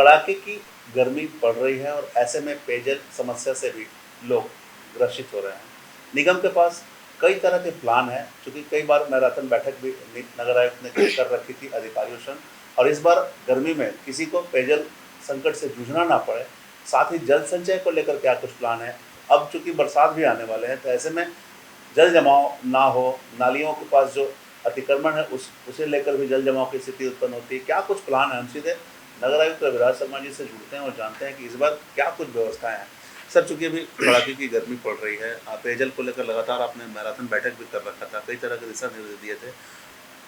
कड़ाके की गर्मी पड़ रही है और ऐसे में पेयजल समस्या से भी लोग ग्रसित हो रहे हैं। निगम के पास कई तरह के प्लान हैं, चूँकि कई बार मैराथन बैठक भी नगर आयुक्त ने कर रखी थी अधिकारियों संग, और इस बार गर्मी में किसी को पेयजल संकट से जूझना ना पड़े, साथ ही जल संचय को लेकर क्या कुछ प्लान है। अब चूँकि बरसात भी आने वाले हैं, तो ऐसे में जल जमाव ना हो, नालियों के पास जो अतिक्रमण है उसे लेकर भी जल जमाव की स्थिति उत्पन्न होती है। क्या कुछ प्लान है? हम सीधे नगर आयुक्त रविराज शर्मा जी से जुड़ते हैं और जानते हैं कि इस बार क्या कुछ व्यवस्थाएँ हैं। सर, चूँकि अभी कड़ाके की गर्मी पड़ रही है, पेयजल को लेकर लगातार आपने मैराथन बैठक भी कर रखा था, कई तरह के दिशा निर्देश दिए थे।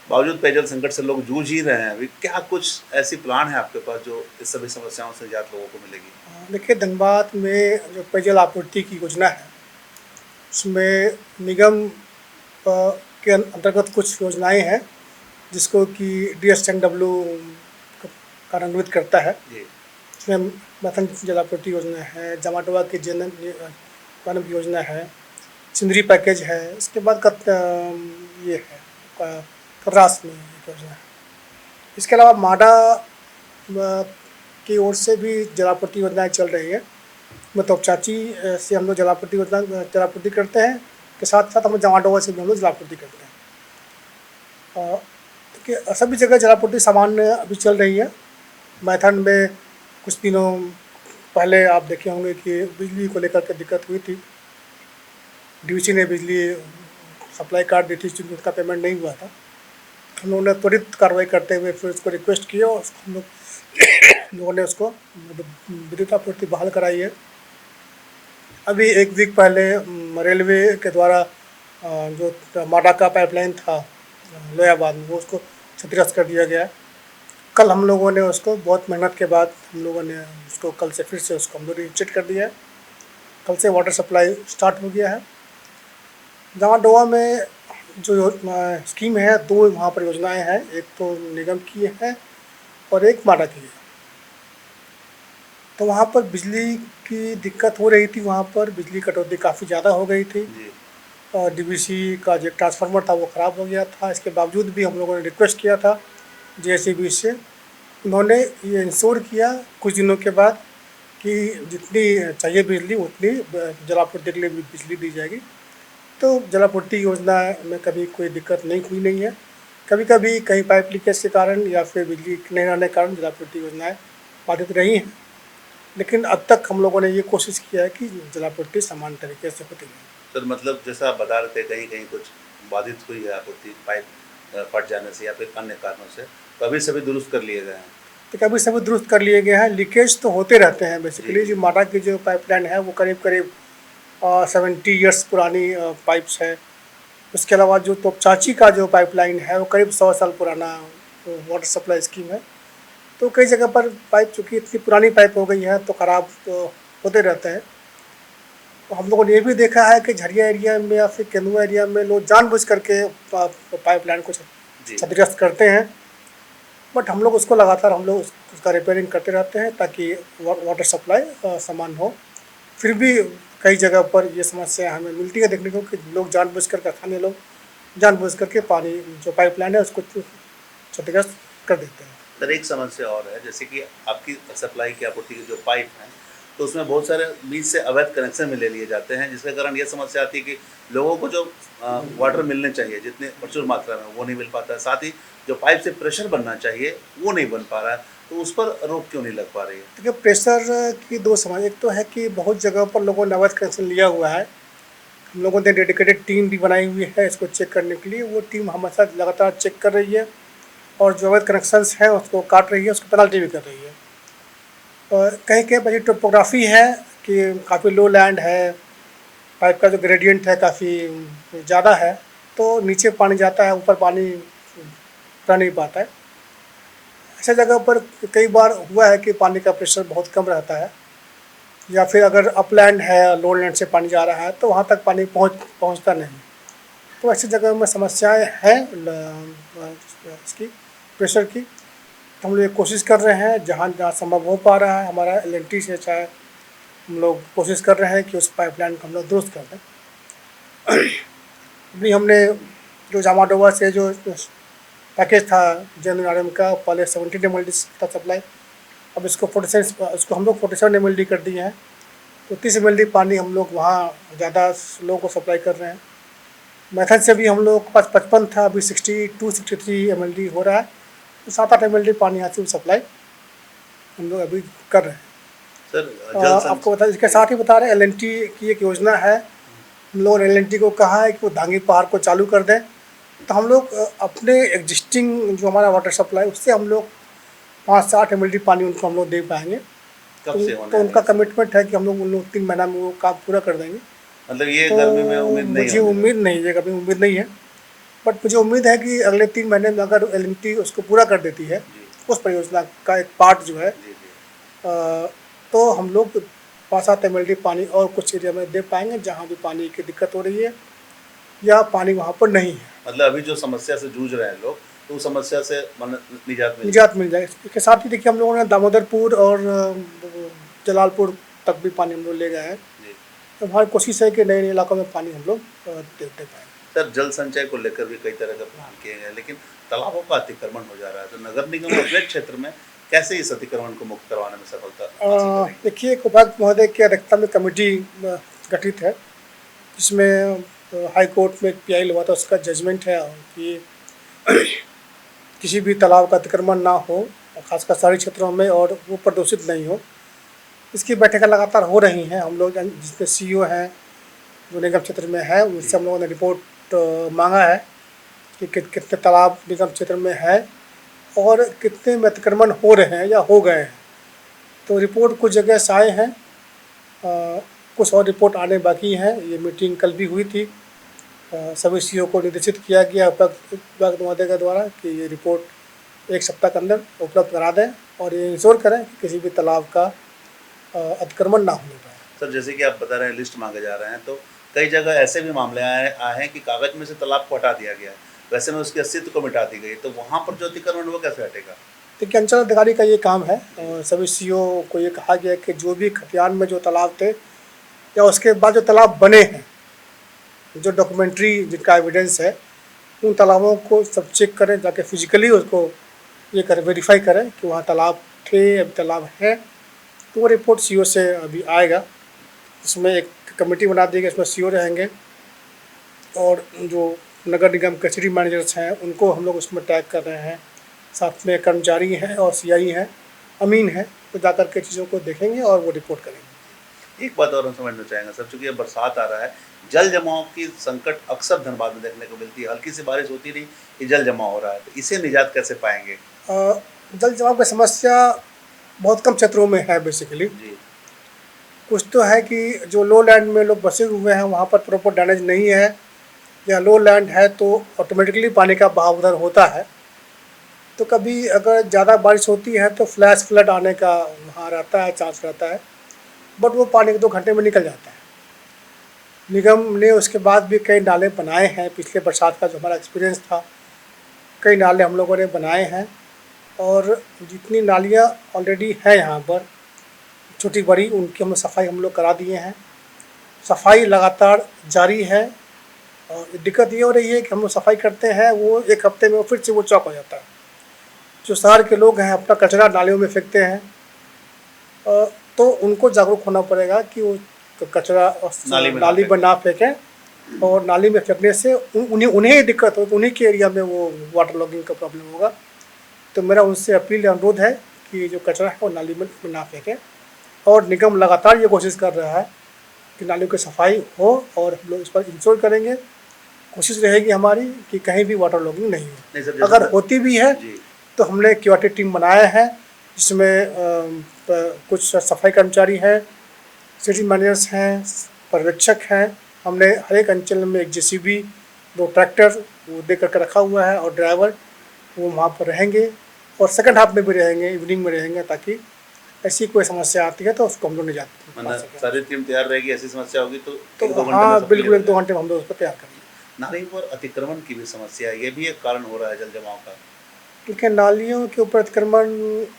बावजूद पेयजल संकट से लोग जूझ ही रहे हैं अभी। क्या कुछ ऐसी प्लान है आपके पास जो इस सभी समस्याओं से निजात लोगों को मिलेगी? देखिए, धनबाद में जो पेयजल आपूर्ति की योजना है, उसमें निगम के अंतर्गत कुछ योजनाएं हैं जिसको कि DSNW कार्यान्वित करता है। जी। इसमें मैथन जलापूर्ति योजना है, जमाटवा की जनन योजना है, सिंदरी पैकेज है, इसके बाद ये है कतरास में एक योजना है। इसके अलावा माडा की ओर से भी जलापूर्ति योजनाएं चल रही है। मतलब चाची से हम लोग जलापूर्ति करते हैं, के साथ साथ हम लोग जमाटवा से भी हम लोग जलापूर्ति करते हैं। देखिए, सभी जगह जलापूर्ति सामान्य अभी चल रही है। मैथन में कुछ दिनों पहले आप देखे होंगे कि बिजली को लेकर के दिक्कत हुई थी। DVC ने बिजली सप्लाई काट दी थी, क्योंकि उसका पेमेंट नहीं हुआ था। हम लोगों ने त्वरित कार्रवाई करते हुए फिर उसको रिक्वेस्ट किया और हम लोगों ने उसको विद्युत आपूर्ति बहाल कराई है। अभी एक वीक पहले रेलवे के द्वारा जो माडा का पाइपलाइन था लोयाबाद में, वो उसको क्षतिग्रस्त कर दिया गया है। कल हम लोगों ने उसको बहुत मेहनत के बाद हम लोगों ने उसको कल से फिर से उसको हम लोग रीचेक कर दिया है। कल से वाटर सप्लाई स्टार्ट हो गया है। जमाटवा में जो स्कीम है, 2 वहाँ पर योजनाएं हैं, एक तो निगम की है और एक माडा की है। तो वहाँ पर बिजली की दिक्कत हो रही थी, वहाँ पर बिजली कटौती काफ़ी ज़्यादा हो गई थी। और DVC का जो ट्रांसफार्मर था वो ख़राब हो गया था। इसके बावजूद भी हम लोगों ने रिक्वेस्ट किया था JCB से। उन्होंने ये इंश्योर किया कुछ दिनों के बाद कि जितनी चाहिए बिजली उतनी जलापूर्ति के लिए भी बिजली दी जाएगी। तो जलापूर्ति योजना में कभी कोई दिक्कत नहीं हुई है। कभी कभी कहीं पाइप लीकेज के कारण या फिर बिजली नहीं रहने के कारण जलापूर्ति योजनाएं बाधित रही हैं, लेकिन अब तक हम लोगों ने ये कोशिश किया है कि जलापूर्ति समान तरीके से होती है। सर, मतलब जैसा आप बता रहे थे, कहीं कहीं कुछ बाधित हुई है आपूर्ति पाइप फट जाने से या फिर अन्य कारणों से, तो अभी सभी दुरुस्त कर लिए गए हैं। तो कभी सभी दुरुस्त कर लिए गए हैं। लीकेज तो होते रहते हैं बेसिकली। जो माडा की जो पाइपलाइन है वो करीब करीब 70 ईयर्स पुरानी पाइप्स है। उसके अलावा जो तोपचाची का जो पाइपलाइन है वो करीब 100 साल पुराना वाटर सप्लाई स्कीम है। तो कई जगह पर पाइप, चूँकि इतनी पुरानी पाइप हो गई है, तो ख़राब तो होते रहते हैं। तो हम लोगों ने ये भी देखा है कि झरिया एरिया में या फिर केंदुआ एरिया में लोग जानबूझ करके पाइपलाइन को क्षतिग्रस्त करते हैं। बट हम लोग उसको लगातार उसका रिपेयरिंग करते रहते हैं ताकि वाटर सप्लाई समान हो। फिर भी कई जगह पर ये समस्या हमें मिलती है देखने को कि लोग जानबूझ कर, स्थानीय लोग जानबूझ करके पानी जो पाइपलाइन है उसको क्षतिग्रस्त कर देते हैं। सर, एक समस्या और है, जैसे कि आपकी सप्लाई की आपूर्ति की जो पाइप हैं, तो उसमें बहुत सारे बीच से अवैध कनेक्शन भी ले लिए जाते हैं, जिसके कारण ये समस्या आती है कि लोगों को जो वाटर मिलने चाहिए जितने प्रचुर मात्रा में, वो नहीं मिल पाता है। साथ ही जो पाइप से प्रेशर बनना चाहिए वो नहीं बन पा रहा है, तो उस पर रोक क्यों नहीं लग पा रही है? देखिए, प्रेशर की 2 समस्या। एक तो है कि बहुत जगह पर लोगों ने अवैध कनेक्शन लिया हुआ है। हम लोगों ने डेडिकेटेड टीम भी बनाई हुई है इसको चेक करने के लिए। वो टीम हमारे साथ लगातार चेक कर रही है और जो अवैध कनेक्शंस हैं उसको काट रही है, उसको पेनल्टी भी कर रही है। और कहीं कहीं पर टोपोग्राफी है कि काफ़ी लो लैंड है, पाइप का जो ग्रेडियंट है काफ़ी ज़्यादा है, तो नीचे पानी जाता है, ऊपर पानी रह नहीं पाता है। ऐसे जगह पर कई बार हुआ है कि पानी का प्रेशर बहुत कम रहता है, या फिर अगर अपलैंड है, लो लैंड से पानी जा रहा है तो वहाँ तक पानी पहुँचता नहीं। तो ऐसी जगह में समस्याएं हैं इसकी प्रेशर की। तो हम लोग ये कोशिश कर रहे हैं जहाँ जहाँ संभव हो पा रहा है, हमारा LNT से चाहे हम लोग कोशिश कर रहे हैं कि उस पाइपलाइन को हम लोग दुरुस्त कर दें। अभी हमने जो जामाडोवा से जो पैकेज था JNRM का, पहले 70 ml था सप्लाई, अब इसको 47 इसको हम लोग 47 MLD कर दिए हैं, तो 30 MLD पानी हम लोग वहाँ ज़्यादा लोगों को सप्लाई कर रहे हैं। मेथड से भी हम लोग के पास 55 था, अभी 62-63 MLD हो रहा है, तो 7-8 MLD पानी यहाँ से भी सप्लाई हम लोग अभी कर रहे हैं। सर जल आपको बता, इसके साथ ही बता रहे हैं LNT की एक योजना है। हम लोगों ने LNT को कहा है कि वो धांगी पहाड़ को चालू कर दें, तो हम लोग अपने एग्जिस्टिंग जो हमारा वाटर सप्लाई उससे हम लोग 5 से 8 MLD पानी उनको हम लोग दे पाएंगे। कब से होने तो उनका वाला है? कमिटमेंट है कि हम लोग उन लोग 3 महीना में वो काम पूरा कर देंगे। मतलब ये तो गर्मी में उम्मीद नहीं मुझे होगी? उम्मीद नहीं है, कभी उम्मीद नहीं है, बट मुझे उम्मीद है कि अगले 3 महीने में अगर LNT उसको पूरा कर देती है, जी उस परियोजना का एक पार्ट जो है, जी जी। तो हम लोग 5-7 MLD पानी और कुछ एरिया में दे पाएंगे जहाँ भी पानी की दिक्कत हो रही है या पानी वहाँ पर नहीं है। मतलब अभी जो समस्या से जूझ रहे हैं लोग, तो उस समस्या से निजात निजात मिल जाए। इसके साथ ही देखिए हम लोगों ने दामोदरपुर और जलालपुर तक भी पानी हम लोग ले गए हैं। जी। तो हमारी कोशिश है कि नए नए इलाकों में पानी हम लोग दे पाएँ। सर जल संचय को लेकर भी कई तरह के प्लान किए गए, लेकिन तालाबों का अतिक्रमण हो जा रहा है, तो नगर निगम अपने क्षेत्र में कैसे इस अतिक्रमण को मुक्त करवाने में सफलता हासिल करेगी? देखिए, उपायुक्त महोदय की अध्यक्षता में कमेटी गठित है, जिसमें हाई कोर्ट में एक PI हुआ था, उसका जजमेंट है कि किसी भी तालाब का अतिक्रमण ना हो, खासकर शहरी क्षेत्रों में, और वो प्रदूषित नहीं हो। इसकी बैठकें लगातार हो रही हैं। हम लोग जिसमें CO हैं जो निगम क्षेत्र में है, उनसे हम लोगों ने रिपोर्ट मांगा है कि कितने तालाब निगम क्षेत्र में है और कितने में अतिक्रमण हो रहे हैं या हो गए हैं। तो रिपोर्ट कुछ जगह से आए हैं, कुछ और रिपोर्ट आने बाकी हैं। ये मीटिंग कल भी हुई थी। सभी CO को निर्देशित किया गया उपायुक्त महोदय के द्वारा कि ये रिपोर्ट 1 सप्ताह के अंदर उपलब्ध करा दें और ये इंश्योर करें कि किसी भी तालाब का अतिक्रमण ना होने पाए। सर जैसे कि आप बता रहे हैं लिस्ट मांगे जा रहे हैं, तो कई जगह ऐसे भी मामले आए हैं कि कागज में से तालाब को हटा दिया गया है, वैसे में उसके अस्तित्व को मिटा दी गई, तो वहाँ पर जो अतिक्रमण वो कैसे हटेगा? देखिए, अंचल अधिकारी का ये काम है, और सभी CO को ये कहा गया है कि जो भी खतियान में जो तालाब थे या उसके बाद जो तालाब बने हैं, जो डॉक्यूमेंट्री जिनका एविडेंस है, उन तालाबों को सब चेक करें, जाके फिजिकली उसको ये करें, वेरीफाई करें कि वहाँ तालाब थे, अभी तालाब है। तो वो रिपोर्ट CO से अभी आएगा। इसमें एक कमेटी बना दी गई, इसमें CO रहेंगे और जो नगर निगम के सिटी मैनेजर्स हैं उनको हम लोग उसमें टैग कर रहे हैं, साथ में कर्मचारी हैं और CI हैं, अमीन हैं, तो जाकर के चीज़ों को देखेंगे और वो रिपोर्ट करेंगे। एक बात और हम समझना चाहेंगे सर, चूँकि अब बरसात आ रहा है, जल जमाव की संकट अक्सर धनबाद में देखने को मिलती है, हल्की सी बारिश होती नहीं कि जल जमाव हो रहा है, तो इसे निजात कैसे पाएंगे? जल जमाव की समस्या बहुत कम क्षेत्रों में है बेसिकली। जी कुछ तो है कि जो लो लैंड में लोग बसे हुए हैं वहाँ पर प्रॉपर ड्रेनेज नहीं है, या लो लैंड है तो ऑटोमेटिकली पानी का बहाव उधर होता है। तो कभी अगर ज़्यादा बारिश होती है तो फ्लैश फ्लड आने का वहाँ रहता है, चांस रहता है, बट वो पानी 2 घंटे में निकल जाता है। निगम ने उसके बाद भी कई नाले बनाए हैं। पिछले बरसात का जो हमारा एक्सपीरियंस था, कई नाले हम लोगों ने बनाए हैं, और जितनी नालियाँ ऑलरेडी हैं यहाँ पर छोटी बड़ी, उनकी हम सफाई हम लोग करा दिए हैं। सफाई लगातार जारी है, और दिक्कत ये हो रही है कि हम लोग सफाई करते हैं, वो 1 हफ्ते में फिर से वो चौक हो जाता है। जो शहर के लोग हैं अपना कचरा नालियों में फेंकते हैं, तो उनको जागरूक होना पड़ेगा कि वो कचरा नाली में ना फेंकें, और नाली में फेंकने से उन्हें ही दिक्कत होगी, उन्हीं के एरिया में वो वाटर लॉगिंग का प्रॉब्लम होगा। तो मेरा उनसे अपील या अनुरोध है कि जो कचरा है वो नाली में ना फेंकें, और निगम लगातार ये कोशिश कर रहा है कि नालियों की सफाई हो, और हम लोग इस पर इंश्योर करेंगे। कोशिश रहेगी हमारी कि कहीं भी वाटर लॉगिंग नहीं हो। अगर होती भी है तो हमने QRT टीम बनाया है, जिसमें कुछ सफाई कर्मचारी हैं, सिटी मैनेजर्स हैं, पर्यवेक्षक हैं। हमने हर एक अंचल में 1 JCB, 2 ट्रैक्टर वो दे करके रखा हुआ है, और ड्राइवर वो वहाँ पर रहेंगे, और सेकंड हाफ में भी रहेंगे, इवनिंग में रहेंगे, ताकि ऐसी कोई समस्या आती है तो उसको हम लोग निजात पा सकें। सारी टीम तैयार रहेगी, ऐसी समस्या होगी तो 1-2 घंटे हाँ, में बिल्कुल 1-2 घंटे में हम लोग उसको तैयार करेंगे। नाली पर अतिक्रमण की भी समस्या है, ये भी एक कारण हो रहा है जल जमाव का। क्योंकि नालियों के ऊपर अतिक्रमण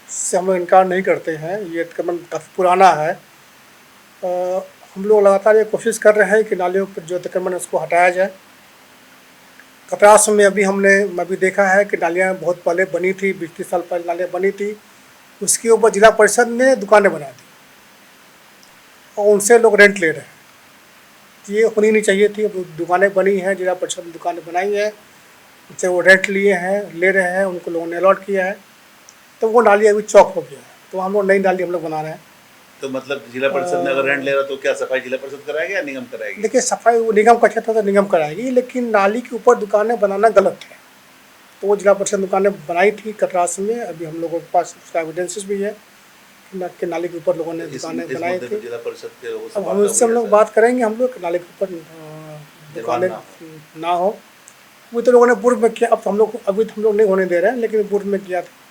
से हम लोग इनकार नहीं करते हैं, ये अतिक्रमण काफ़ी पुराना है। हम लोग लगातार ये कोशिश कर रहे हैं कि नालियों पर जो अतिक्रमण है उसको हटाया जाए। कपरास में अभी हमने देखा है कि नालियाँ बहुत पहले बनी थी, 20-30 साल पहले नालियाँ बनी थी, उसके ऊपर जिला परिषद ने दुकानें बना दी और उनसे लोग रेंट ले रहे हैं। ये होनी नहीं चाहिए थी। अब दुकानें बनी हैं, जिला परिषद ने दुकानें बनाई हैं, उनसे वो रेंट लिए हैं, ले रहे हैं, उनको लोगों ने अलॉट किया है, तो वो नाली अभी चौक हो गया है। तो हम लोग नई नाली हम लोग बना रहे हैं। तो मतलब जिला परिषद ने अगर रेंट ले रहा तो क्या सफाई जिला परिषद कराएगी या निगम कराएगी? देखिए, सफाई वो निगम का क्षेत्र तो निगम कराएगी, लेकिन नाली के ऊपर दुकानें बनाना गलत है। तो वो जिला परिषद दुकानें बनाई थी कटरास में। अभी हम लोगों के पास उसका एविडेंसेस भी है कि नाली के ऊपर लोगों ने दुकानें बनाई थी। जिला परिषद के लोगों से अब हम उससे हम लोग बात करेंगे, हम लोग नाली के ऊपर दुकानें ना हो। वो तो लोगों ने पूर्व में किया, अब तो हम लोग अभी तो हम लोग नहीं होने दे रहे हैं, लेकिन पूर्व में किया था।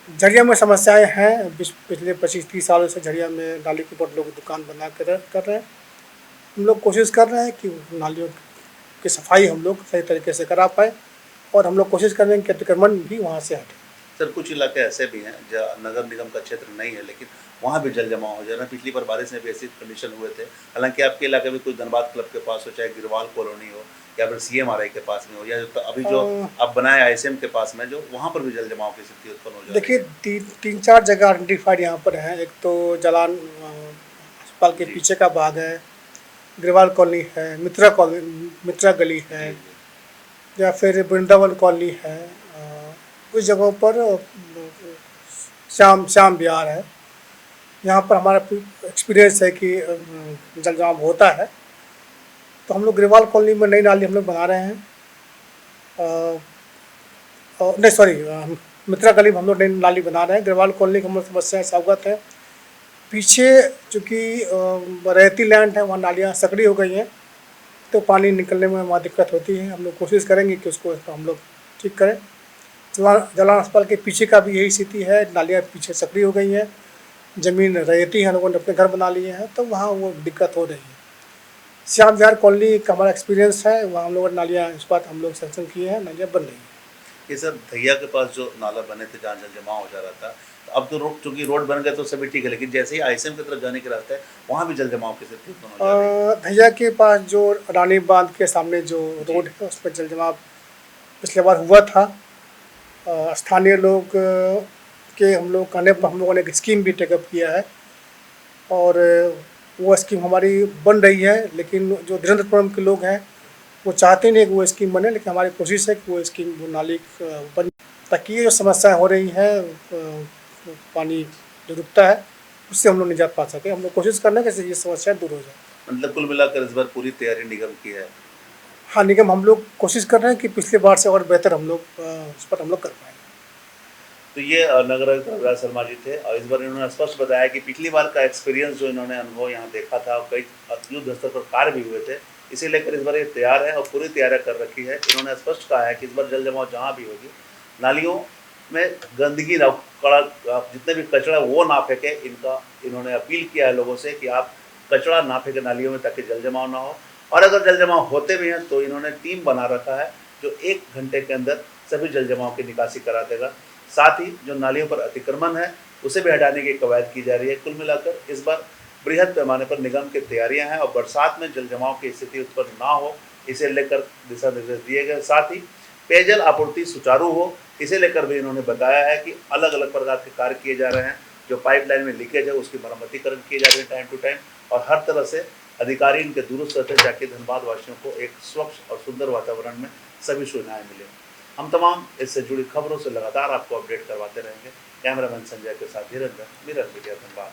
झरिया में समस्याएं हैं, पिछले 25-30 सालों से झरिया में नाली के ऊपर लोग दुकान बना कर रहे हैं। हम लोग कोशिश कर रहे हैं कि नालियों की सफाई हम लोग सही तरीके से करा पाए, और हम लोग कोशिश कर रहे हैं कि अतिक्रमण भी वहाँ से हटे। सर, कुछ इलाके ऐसे भी हैं जहाँ नगर निगम का क्षेत्र नहीं है, लेकिन वहाँ भी जल जमाव हो जा रहा है। पिछली बार बारिश में भी ऐसी कंडीशन हुए थे। हालांकि आपके इलाके में कुछ धनबाद क्लब के पास हो, चाहे गिरवाल कॉलोनी हो, या फिर CMRI के पास में हो, या तो अभी जो आप बनाए ISM के पास में, जो वहाँ पर भी जल जमाव की स्थिति उत्पन्न हो जाती है। देखिए, 3-4 जगह आइडेंटिफाइड यहाँ पर हैं। एक तो जलान अस्पताल के पीछे का भाग है, गिरवाल कॉलोनी है, मित्रा गली है, या फिर वृंदावन कॉलोनी है। उस जगहों पर श्याम विहार है। यहाँ पर हमारा एक्सपीरियंस है कि जल जमाव होता है। तो हम लोग गिरवाल कॉलोनी में नई नाली हम लोग बना रहे हैं। नहीं, सॉरी, मित्रा गली में हम लोग नई नाली बना रहे हैं। गिरवाल कॉलोनी की हम लोग समस्या से अवगत है। पीछे चूँकि रेती लैंड है, वहाँ नालियाँ सकड़ी हो गई हैं, तो पानी निकलने में वहाँ दिक्कत होती है। हम लोग कोशिश करेंगे कि उसको हम लोग ठीक करें। जलान अस्पताल के पीछे का भी यही स्थिति है, नालियाँ पीछे सकड़ी हो गई हैं, ज़मीन रेती है, लोगों ने अपने घर बना लिए हैं, तो वहाँ वो दिक्कत हो रही है। श्याम विहार कॉलोनी का हमारा एक्सपीरियंस है, वहाँ हम लोग नालियाँ इस बात हम लोग सेंक्शन किए हैं, नालियाँ बन रही हैं। ये सर, धैया के पास जो नाला बने थे जहाँ जल जमाव हो जा रहा था, तो अब तो चूँकि रोड बन गए तो सभी ठीक है, लेकिन जैसे ही ISM की तरफ जाने के रास्ते है, वहाँ भी जल जमाव की स्थिति उत्पन्न हो जा रही है। धैया के पास जो रानी बांध के सामने जो रोड है, उस पर जल जमाव पिछले बार हुआ था। स्थानीय लोग के हम लोग कहने पर हम लोगों ने एक स्कीम भी टेकअप किया है, और वो स्कीम हमारी बन रही है। लेकिन जो धीरेन्द्रपुरम के लोग हैं, वो चाहते नहीं कि वो स्कीम बने, लेकिन हमारी कोशिश है कि वो स्कीम, वो नाली बन, ताकि ये जो समस्याएं हो रही हैं, पानी जो रुकता है, उससे हम लोग निजात पा सकें। हम लोग कोशिश कर रहे हैं कि ये समस्याएं दूर हो जाए। मतलब कुल मिलाकर इस बार पूरी तैयारी निगम की है। हाँ, निगम हम लोग कोशिश कर रहे हैं कि पिछले बार से और बेहतर हम लोग उस पर हम लोग कर पाएँ। तो ये नगर आयुक्त रविराज शर्मा जी थे, और इस बार इन्होंने स्पष्ट बताया कि पिछली बार का एक्सपीरियंस जो इन्होंने अनुभव यहाँ देखा था, और कई युद्ध स्तर पर कार्य भी हुए थे, इसे लेकर इस बार ये तैयार है और पूरी तैयारी कर रखी है। इन्होंने स्पष्ट कहा है कि इस बार जल जमाव जहाँ भी होगी, नालियों में गंदगी ना, कड़ा, जितने भी कचरा वो ना फेंके। इन्होंने अपील किया है लोगों से कि आप कचरा ना फेंके नालियों में, ताकि जल जमाव ना हो। और अगर जल जमाव होते भी हैं तो इन्होंने टीम बना रखा है जो 1 घंटे के अंदर सभी जल जमाव की निकासी करा देगा। साथ ही जो नालियों पर अतिक्रमण है, उसे भी हटाने की कवायद की जा रही है। कुल मिलाकर इस बार बृहद पैमाने पर निगम की तैयारियां हैं, और बरसात में जल जमाव की स्थिति उत्पन्न ना हो, इसे लेकर दिशा निर्देश दिए गए। साथ ही पेयजल आपूर्ति सुचारू हो, इसे लेकर भी इन्होंने बताया है कि अलग अलग प्रकार के कार्य किए जा रहे हैं। जो पाइपलाइन में लीकेज है, उसकी मरम्मतीकरण किए जा रहे हैं टाइम टू टाइम, और हर तरह से अधिकारी इनके दुरुस्त रहते हैं, ताकि धनबाद वासियों को एक स्वच्छ और सुंदर वातावरण में सभी सुविधाएं मिले। हम तमाम इससे जुड़ी खबरों से लगातार आपको अपडेट करवाते रहेंगे। कैमरामैन संजय के साथ धीरेन्द्र, मिरर मीडिया, धनबाद।